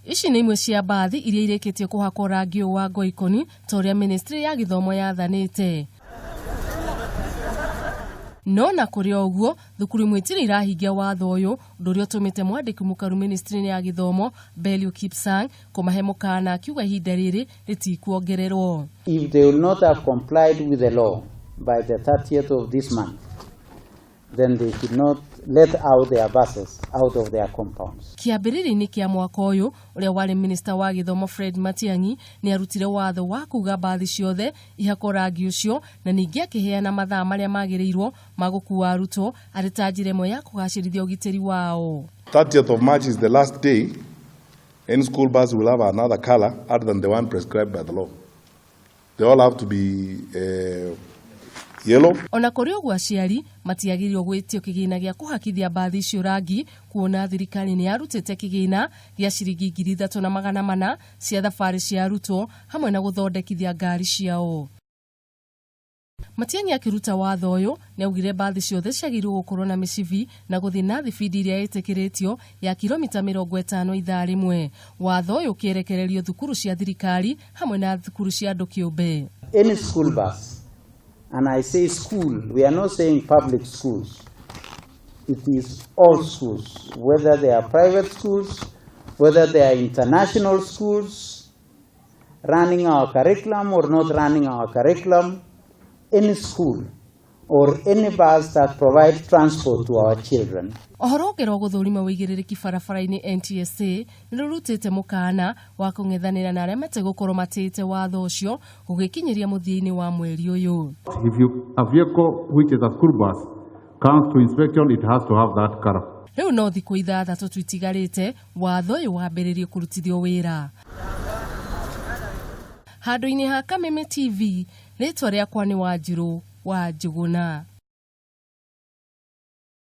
Ici nĩ imwe cia mbathi iria irĩkĩtie kũhakwo rangi wa ngoikoni ta ũrĩa Ministry ya Gĩthomo yathanĩte. No na kũrĩ ũguo, thukuru imwe itirĩ irahingia watho ũyũ, ũndũ ũrĩa ũtũmĩte mwandĩki mũkaru Ministry ya Gĩthomo Bellew Kipsang kũmahe mũkaana akiuga ihinda rĩrĩ rĩtikuongererwo. If they will not have complied with the law by the 30th of this month, then they should not let out their buses out of their compounds. Kĩambĩrĩria-inĩ kĩa mwaka ũyũ, ũrĩa warĩ Minister wa Gĩthomo Fred Matiang'i nĩ arutire watho wa kuga mbathi ciothe ihakwo rangi ũcio, na ningĩ akĩheana mathaa marĩa magĩrĩirwo ma gũkuua arutwo arĩ ta njĩra ĩmwe ya kũgacĩrithia ũgitĩri wao. 30th of March is the last day. Any school bus will have another color other than the one prescribed by the law. They all have to be yellow. Ona kũrĩ ũguo aciari matiagĩrĩirwo gwĩtio kĩgĩna gĩa kũhakithia mbathi icio rangi, kuona thirikari nĩ yarutĩte kĩgĩna gĩa ciringi 3,400 cia thabarĩ cia arutwo hamwe na gũthondekithia ngari ciao. Matiang'i akĩruta watho ũyũ nĩ augire mbathi ciothe ciagĩrĩirwo gũkorwo na mĩcibi na gũthiĩ na thibindi iria ĩtĩkĩrĩtio ya kilomita 50 ithaa rĩmwe. Watho ũyũ ũkĩerekererio thukuru cia thirikari hamwe na thukuru cia andũ kĩũmbe. Any school bus, and I say school, we are not saying public schools. It is all schools, whether they are private schools, whether they are international schools, running our curriculum or not running our curriculum, any school or any bus that provides transport to our children. Ohoro ũngĩrwo gũthũrima wĩigĩrĩrĩki barabara-inĩ NTSA nĩ rũrutĩte mũkaana wa kũng'ethanĩra na arĩa mategũkorwo matĩĩte watho ũcio gũgĩkinyĩria mũthia-inĩ wa mweri ũyũ. If a vehicle which is a school bus comes to inspection, it has to have that color. Rĩu no thikũ 6 tu itigarĩte watho ũyũ wambĩrĩrie kũrutithio wĩra. Handũ-inĩ ha Kameme TV, rĩtwa rĩakwa nĩ Wanjirũ wa Njũgũna.